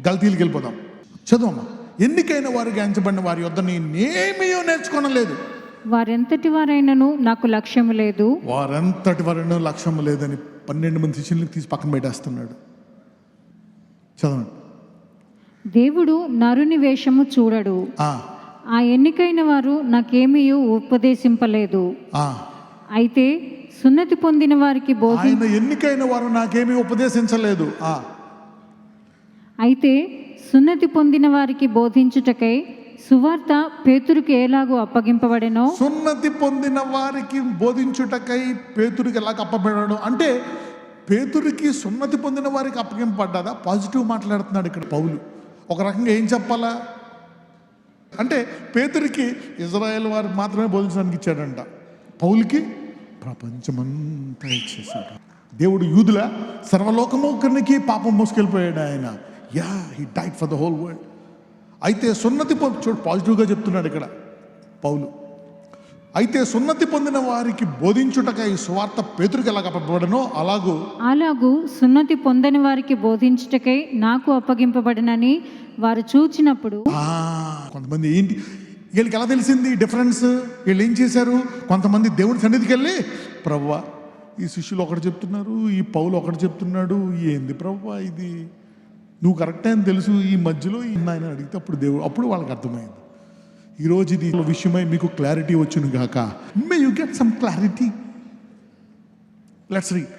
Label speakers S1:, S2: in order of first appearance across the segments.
S1: గల్తీలకు వెళ్ళిపోదాం. చదువమ్మా. ఎన్నికైన వారికి ఎంచబడిన వారి యొద్ద నేనేమీ నేర్చుకోనలేదు.
S2: వారెంతటి వారైనను నాకు లక్ష్యము లేదు.
S1: వారెంతటి వారైనా లక్ష్యం లేదని 12 మంది శిష్యులకు తీసి పక్కన పెట్టేస్తున్నాడు. చదవండి.
S2: దేవుడు నరుని వేషము చూడడు. ఆ ఎన్నికైన వారు నాకేమీ ఉపదేశింపలేదు. అయితే సున్నతి పొందిన వారికి
S1: ఆయన ఎన్నికైన వారు నాకేమీ ఉపదేశించలేదు.
S2: అయితే సున్నతి పొందిన వారికి బోధించుటకై సువార్త పేతురుకి ఎలాగో అప్పగింపబడెనో.
S1: సున్నతి పొందిన వారికి బోధించుటకై పేతురికి ఎలాగ అప్పబడడం అంటే పేతురికి సున్నతి పొందిన వారికి అప్పగింపబడ్డా? పాజిటివ్ మాట్లాడుతున్నాడు ఇక్కడ పౌలు. ఒక రకంగా ఏం చెప్పాలా అంటే పేతురికి ఇజ్రాయెల్ వారు మాత్రమే బోధించడానికి ఇచ్చాడంట, పౌలుకి ప్రపంచమంతా ఇచ్చేసాడు. దేవుడు యూదుల సర్వలోకమోకరికి పాపం మోసుకెళ్ళిపోయాడు ఆయన. He died for the whole world. అయితే సున్నతి చూడు, పాజిటివ్గా చెప్తున్నాడు ఇక్కడ పౌలు. అయితే సున్నతి పొందిన వారికి బోధించుటకై సువార్త పేతురికి ఎలాగ అప్పగింపబడనో అలాగూ
S2: సున్నతి పొందని వారికి బోధించుటకై నాకు అప్పగింపబడినని వారు చూచినప్పుడు.
S1: కొంతమంది ఏంటి వీళ్ళకి ఎలా తెలిసింది డిఫరెన్స్? వీళ్ళు ఏం చేశారు? కొంతమంది దేవుడి సన్నిధికి వెళ్ళి, ప్రభువా ఈ శిష్యులు ఒకటి చెప్తున్నారు, ఈ పౌలు ఒకటి చెప్తున్నాడు, ఏంది ప్రభువా ఇది, నువ్వు కరెక్టే అని తెలుసు, ఈ మధ్యలో ఆయన అడిగితే అప్పుడు వాళ్ళకి అర్థమైంది. ఈరోజు ఇది విషయమై మీకు క్లారిటీ వచ్చును గాక. May you get some clarity. Let's read.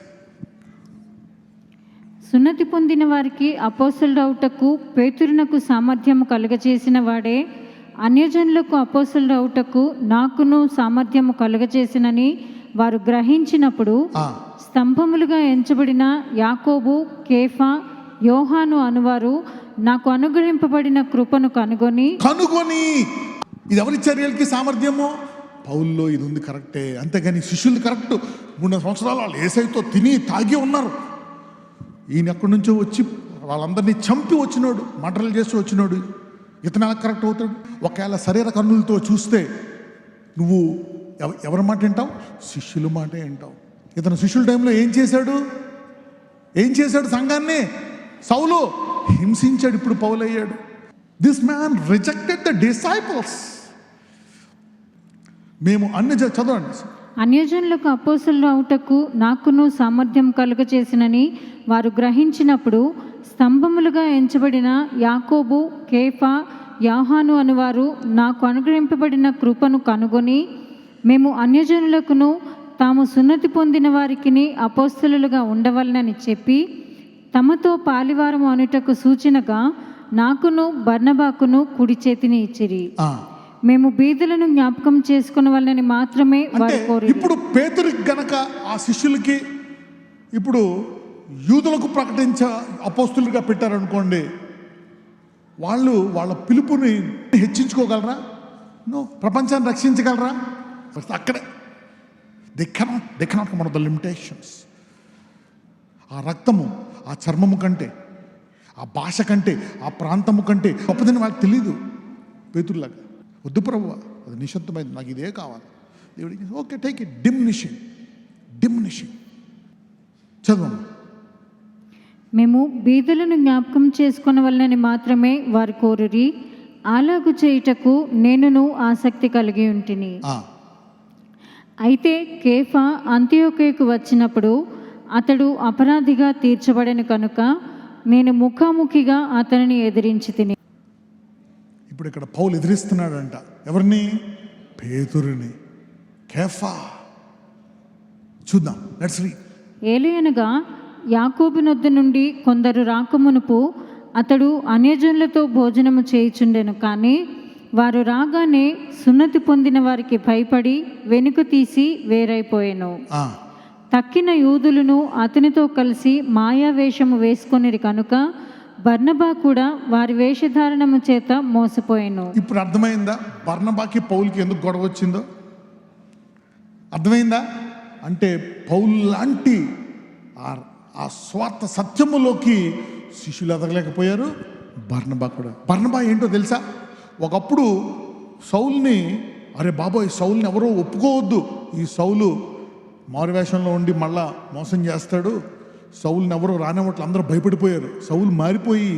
S2: సున్నతి పొందిన వారికి అపోస్తలుడవుటకు పేతురునకు సామర్థ్యము కలుగచేసిన వాడే అన్యజనులకు అపోస్తలుడవుటకు నాకును సామర్థ్యము కలుగచేసినని వారు గ్రహించినప్పుడు స్తంభములుగా ఎంచబడిన యాకోబు, కేఫా, యోహాను అనువారు నాకు అనుగ్రహింపబడిన కృపను కనుగొని
S1: ఇది ఎవరిచ్చారు వీళ్ళకి సామర్థ్యము? పౌల్లో ఇది ఉంది కరెక్టే, అంతేగాని శిష్యులు కరెక్ట్ 3 సంవత్సరాలు వాళ్ళు ఏసైతో తిని తాగి ఉన్నారు. ఈయన ఎక్కడి నుంచో వచ్చి వాళ్ళందరినీ చంపి వచ్చినోడు, మర్డర్లు చేసి వచ్చినోడు, ఇతను ఎలా కరెక్ట్ అవుతాడు? ఒకవేళ శరీర కన్నులతో చూస్తే నువ్వు ఎవరి మాట వింటావు? శిష్యుల మాట వింటావు. ఇతను శిష్యుల టైంలో ఏం చేశాడు? సంఘాన్ని సౌలు హింసించాడు. ఇప్పుడు పౌలు అయ్యాడు. This man rejected the disciples. మేము చదవండి.
S2: అన్యజనులకు అపోస్తలుడు అవుటకు నాకును సామర్థ్యం కలుగచేసినని వారు గ్రహించినప్పుడు స్తంభములుగా ఎంచబడిన యాకోబు, కేఫా, యోహాను అనువారు నాకు అనుగ్రహింపబడిన కృపను కనుగొని మేము అన్యజనులకును తాము సున్నతి పొందిన వారికిని అపోస్తలులుగా ఉండవలనని చెప్పి తమతో పాలివారము అనుటకు సూచనగా నాకును బర్నబాకును కుడి చేతిని ఇచ్చిరి. మేము బీదలను జ్ఞాపకం చేసుకున్న వాళ్ళని మాత్రమే వారు కోరి.
S1: ఇప్పుడు పేతురికి గనక ఆ శిష్యులకి ఇప్పుడు యూదులకు ప్రకటించ అపోస్తులుగా పెట్టారనుకోండి, వాళ్ళు వాళ్ళ పిలుపుని హెచ్చించుకోగలరా? నో. ప్రపంచాన్ని రక్షించగలరా? అక్కడే they cannot come out of the limitations. ఆ రక్తము, ఆ చర్మము కంటే, ఆ భాష కంటే, ఆ ప్రాంతము కంటే గొప్పదని వాళ్ళకి తెలీదు. పేతురులాగా వద్దు ప్రభువా, అది నిశ్శబ్దమైంది, నాకు ఇదే కావాలి. దేవుడికి ఓకే, టేక్ ఇట్. డిమినిషింగ్. చదవము.
S2: మేము బీదలను జ్ఞాపకం చేసుకున్న వలనని మాత్రమే వారు కోరురి. అలాగు చేయుటకు నేనును ఆసక్తి కలిగి ఉంటిని. అయితే కేఫా అంతియోకేకు వచ్చినప్పుడు అతడు అపరాధిగా తీర్చబడను కనుక నేను ముఖాముఖిగా అతనిని ఎదిరించి తిని.
S1: ఇప్పుడు ఇక్కడ పౌలు ఎదిరిస్తున్నాడంట. ఎవరిని? పేతురుని. కేఫా. చూద్దాం. Let's read.
S2: ఏలయనగా యాకోబు నొద్ద నుండి కొందరు రాకమునుపు అతడు అన్యజనులతో భోజనము చేయుచుండెను. కానీ వారు రాగానే సున్నతి పొందిన వారికి భయపడి వెనుక తీసి వేరైపోయాను. తక్కిన యూదులను అతనితో కలిసి మాయావేషము వేసుకొనిరి కనుక బర్నబా కూడా వారి వేషధారణము చేత మోసపోయాను.
S1: ఇప్పుడు అర్థమైందా బర్నబాకి పౌలుకి ఎందుకు గొడవ వచ్చిందో? అర్థమైందా? అంటే పౌలు లాంటి ఆ స్వార్థ సత్యములోకి శిష్యులు ఎదగలేకపోయారు. బర్నబా ఏంటో తెలుసా? ఒకప్పుడు సౌలుని, అరే బాబోయ్ సౌలుని ఎవరో ఒప్పుకోవద్దు, ఈ సౌలు మారువేషంలో ఉండి మళ్ళా మోసం చేస్తాడు, సౌలుని ఎవరో రానివ్వట్లు అందరూ భయపడిపోయారు. సౌలు మారిపోయి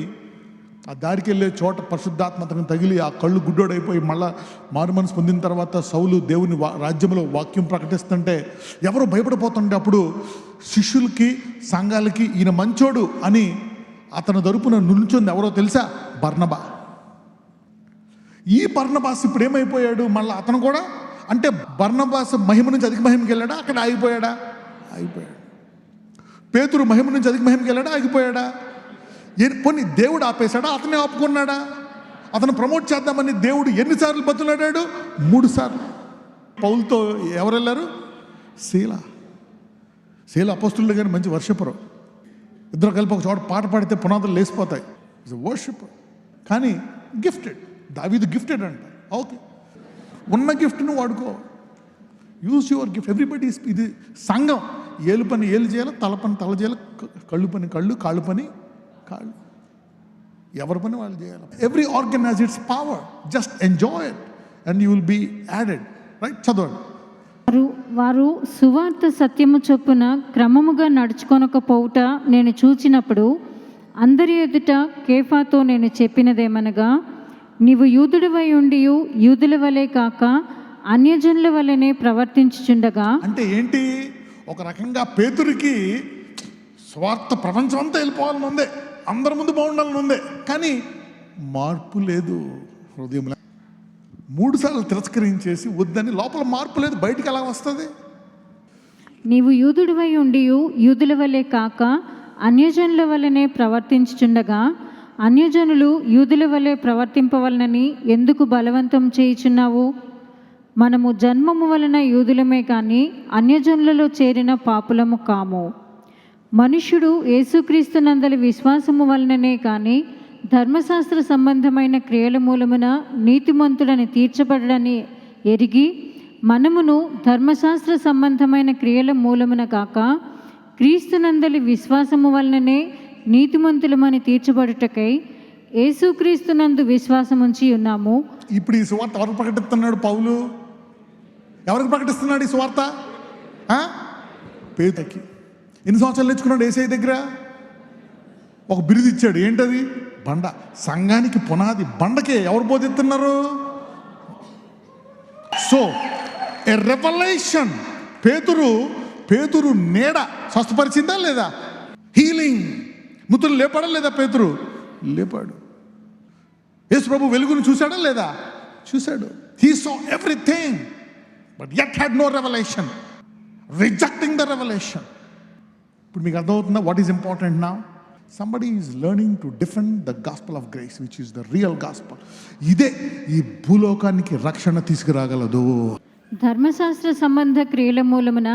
S1: ఆ దారికి వెళ్ళే చోట పరిశుద్ధాత్మతను తగిలి ఆ కళ్ళు గుడ్డోడైపోయి మళ్ళా మారు మనసు పొందిన తర్వాత సౌలు దేవుని రాజ్యంలో వాక్యం ప్రకటిస్తుంటే ఎవరో భయపడిపోతుంటే అప్పుడు శిష్యులకి సంఘాలకి ఈయన మంచోడు అని అతను తరపున నిల్చుంది ఎవరో తెలుసా? బర్నబా. ఈ బర్నబాస్ ఇప్పుడు ఏమైపోయాడు? మళ్ళీ అతను కూడా అంటే బర్నబాస్ మహిమ నుంచి అధిక మహిమకి వెళ్ళాడా? అక్కడ ఆగిపోయాడా? ఆగిపోయాడు. పేతురు మహిమ నుంచి అధిక మహిమకి వెళ్ళాడా? ఆగిపోయాడా? పోనీ దేవుడు ఆపేశాడా? అతనే ఆపుకున్నాడా? అతను ప్రమోట్ చేద్దామని దేవుడు ఎన్నిసార్లు బతులాడాడు? 3 సార్లు. పౌలుతో ఎవరు వెళ్ళారు? శీల అపోస్తులు కానీ మంచి వర్షిపరు. ఇద్దరు కలిపి ఒక చోట పాట పాడితే పునాదులు లేసిపోతాయి. It's worship. కానీ గిఫ్టెడ్. దావీదు గిఫ్టెడ్ అంట. ఓకే, ఉన్న గిఫ్ట్ను వాడుకో. Use your gift. ఎవ్రీబడి. ఇది సంఘం. ఏలు పని ఏలు చేయాలి, తల పని తల చేయాలి, కళ్ళు పని కళ్ళు, కాళ్ళు పని కాళ్ళు. ఎవరి పని వాళ్ళు చేయాలి. Every organ has its power. Just enjoy it and you will be added. Right? చదవండి.
S2: వారు సువార్త సత్యము చొప్పున క్రమముగా నడుచుకొనకపోవుట నేను చూచినప్పుడు అందరి ఎదుట కేఫాతో నేను చెప్పినదేమనగా, నీవు యూదుడివై ఉండి యూదుల వలె కాక అన్యజనుల వలెనే ప్రవర్తించుచుండగా.
S1: అంటే ఏంటి? ఒక రకంగా పేతురికి స్వార్థ ప్రపంచం అంతా వెళ్ళిపోవాలని ఉందే, అందరి ముందు బాగుండాలని ఉందే, కానీ మార్పు లేదు హృదయంలో. 3 సార్లు తిరస్కరించేసి వద్దని లోపల మార్పు లేదు. బయటికి ఎలా వస్తుంది?
S2: నీవు యూదుడివై ఉండి యూదుల వలె కాక అన్యజనుల వలెనే ప్రవర్తించుచుండగా అన్యజనులు యూదుల వలె ప్రవర్తింపవలనని ఎందుకు బలవంతం చేయుచున్నావు? మనము జన్మము వలన యూదులమే కానీ అన్యజనులలో చేరిన పాపులము కాము. మనుష్యుడు యేసుక్రీస్తునందలి విశ్వాసము వలననే కానీ ధర్మశాస్త్ర సంబంధమైన క్రియల మూలమున నీతిమంతుడని తీర్చబడని ఎరిగి మనమును ధర్మశాస్త్ర సంబంధమైన క్రియల మూలమున కాక క్రీస్తునందలి విశ్వాసము వలననే నీతిమంతులమని తీర్చబడుటకై యేసుక్రీస్తునందు విశ్వాసముంచి ఉన్నాము.
S1: ఇప్పుడు ఈ సువార్త ఎవరికి ప్రకటిస్తున్నాడు పౌలు? ఎవరికి ప్రకటిస్తున్నాడు ఈ సువార్త? పేతురుకి. ఎన్ని సంవత్సరాలు నేర్చుకున్నాడు యేసయ్య దగ్గర? ఒక బిరుదు ఇచ్చాడు. ఏంటది? బండ. సంఘానికి పునాది బండకే ఎవరు బోధిస్తున్నారు? సో ఎ రెవల్యూషన్. పేతురు నీడ స్వస్థపరిచిందా లేదా? హీలింగ్. ముతులు లేపాడా లేదా? పేతురు లేపాడు. యేసు ప్రభు వెలుగును చూశాడా లేదా? చూశాడు. He saw everything but yet had no revolution, rejecting the revolution. ఇప్పుడు మీకు అర్థమవుతుందా what is important now? Somebody is learning to defend the gospel of grace, which is the real gospel. ఇదే ఈ భూలోకానికి రక్షణ తీసుకురాగలదు.
S2: ధర్మశాస్త్ర సంబంధ క్రియల మూలమున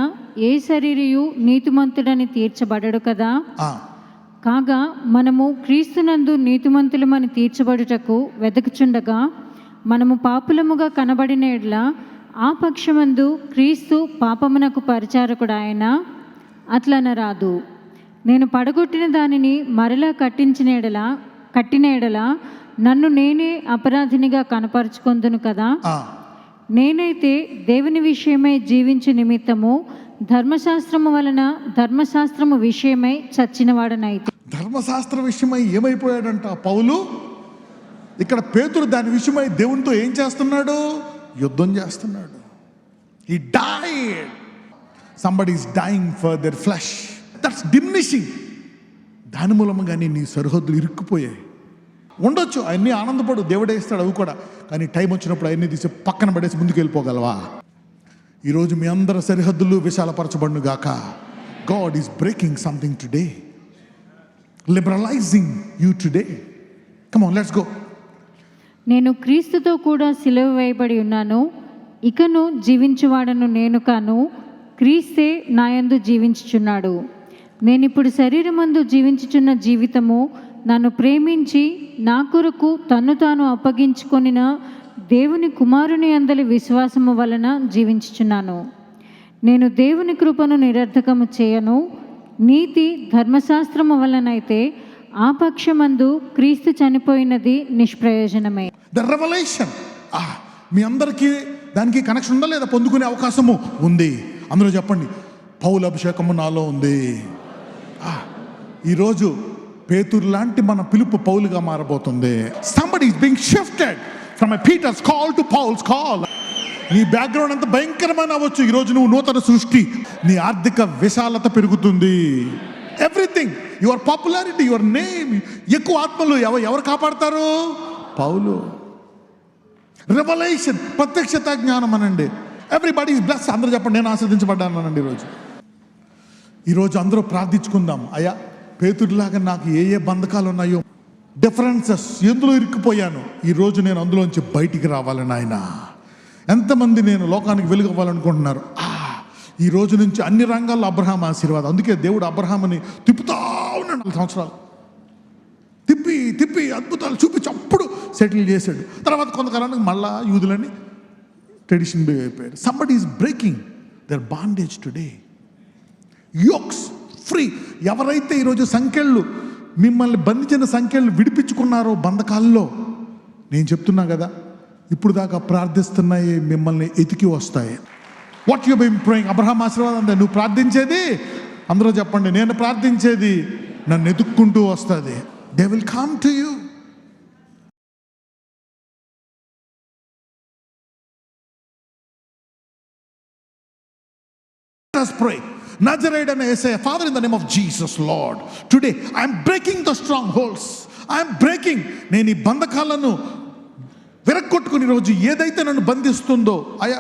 S2: ఏ శరీరియు నీతిమంతుడని తీర్చబడడు కదా. కాగా మనము క్రీస్తునందు నీతిమంతులమని తీర్చబడుటకు వెదకుచుండగా మనము పాపులముగా కనబడిన ఎడల ఆ పక్షమందు క్రీస్తు పాపమునకు పరిచారకుడాయన. అట్లనరాదు. నేను పడగొట్టిన దానిని మరలా కట్టిన ఎడల నన్ను నేనే అపరాధినిగా కనపరుచుకొందును కదా. నేనైతే దేవుని విషయమై జీవించు నిమిత్తము ధర్మశాస్త్రము వలన ధర్మశాస్త్రము విషయమై చచ్చినవాడనైతే.
S1: ధర్మశాస్త్ర విషయమై ఏమైపోయాడంట పౌలు? ఇక్కడ పేతురు దాని విషయమై దేవునితో ఏం చేస్తున్నాడు? యుద్ధం చేస్తున్నాడు. He died. Somebody is dying for their flesh. That's diminishing. దాని మూలంగానే నీ సరిహద్దులు ఇరుక్కుపోయాయి. ఉండొచ్చు అవన్నీ ఆనందపడు, దేవుడే ఇస్తాడు అవి కూడా. కానీ టైం వచ్చినప్పుడు అవన్నీ తీసి పక్కన పడేసి ముందుకు వెళ్ళిపోగలవా? ఈరోజు మీ అందరి సరిహద్దులు విశాలపరచబడును గాక. God is breaking something today, liberalising you today. Come on, let's go.
S2: నేను క్రీస్తుతో కూడా సిలువ వేయబడి ఉన్నాను. ఇకను జీవించువాడను నేను కాను, క్రీస్తే నాయందు జీవించుచున్నాడు. నేనిప్పుడు శరీరమందు జీవించుచున్న జీవితము నన్ను ప్రేమించి నా కొరకు తన్ను తాను అప్పగించుకొనిన దేవుని కుమారుని అందలి విశ్వాసము వలన జీవించుచున్నాను. నేను దేవుని కృపను నిరర్థకము చేయను. నీతి ధర్మశాస్త్రము వలనైతే ఆ పక్షమందు క్రీస్తు చనిపోయినది నిష్ప్రయోజనమే.
S1: The revolution. మీ అందరికీ దానికి కనెక్షన్ ఉందా లేదా? పొందుకునే అవకాశము ఉంది. అందరూ చెప్పండి, పౌలు అభిషేకము నాలో ఉంది. ఈరోజు పేతురు లాంటి మన పిలుపు పౌలుగా మారబోతుంది. Somebody is being shifted from a Peter's call to Paul's call. నీ బ్యాక్గ్రౌండ్ అంత భయంకరమైన అవ్వచ్చు, ఈరోజు నువ్వు నూతన సృష్టి. నీ ఆర్థిక విశాలత పెరుగుతుంది. Everything, your popularity, your name. ఎక్కువ ఆత్మలు ఎవరు కాపాడతారు? పౌలు. రెవల్యూషన్, ప్రత్యక్షత జ్ఞానం అనండి. Everybody is blessed. అందరూ చెప్పండి, నేను ఆశీర్వదించబడ్డాను అనండి. ఈరోజు అందరూ ప్రార్థించుకుందాం. అయ్యా, పేతురులాగా నాకు ఏ బంధకాలు ఉన్నాయో, డిఫరెన్సెస్, ఎందులో ఇరుక్కుపోయాను, ఈరోజు నేను అందులోంచి బయటికి రావాలని. ఆయన ఎంతమంది నేను లోకానికి వెలుగు అవ్వాలనుకుంటున్నారు? ఈ రోజు నుంచి అన్ని రంగాల్లో అబ్రహాం ఆశీర్వాదం. అందుకే దేవుడు అబ్రహాముని తిప్పుతా ఉన్నాడు 4 సంవత్సరాలు. తిప్పి అద్భుతాలు చూపించి అప్పుడు సెటిల్ చేశాడు. తర్వాత కొంతకాలానికి మళ్ళా యూదులని ట్రెడిషన్ అయిపోయాడు. Somebody is breaking their bondage today. Yokes free. ఎవరైతే ఈరోజు సంఖ్యలు, మిమ్మల్ని బంధించిన సంఖ్యలు విడిపించుకున్నారో బంధకాల్లో, నేను చెప్తున్నా కదా, ఇప్పుడు దాకా ప్రార్థిస్తున్నాయి మిమ్మల్ని ఎతికి వస్తాయి. What you been praying? Abraham ఆశీర్వాదం అంటే నువ్వు ప్రార్థించేది, అందరూ చెప్పండి, నేను ప్రార్థించేది నన్ను ఎదుక్కుంటూ వస్తుంది. They will come to you. Let us pray. Nazarene say, Father, in the name of Jesus, Lord, today I am breaking the strongholds. I am breaking. నేను ఈ బంధకాలను విరగొట్టుకుని రోజు ఏదైతే నన్ను బంధిస్తుందో, అయ్యా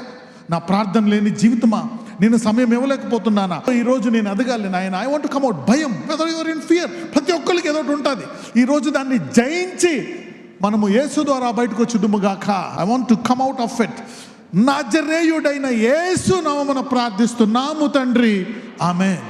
S1: నా ప్రార్థన లేని జీవితమా, నేను సమయం ఇవ్వలేకపోతున్నానా, ఈరోజు నేను ఎదగాలి నాయన. I want to come out. భయం, whether you are in fear, ప్రతి ఒక్కరికి ఏదో ఒకటి ఉంటుంది. ఈరోజు దాన్ని జయించి మనము యేసు ద్వారా బయటకు వచ్చుదుముగాక. I want to come out of it. నజరేయుడైన యేసు నామమున ప్రార్థిస్తున్నాము తండ్రి, ఆమేన్.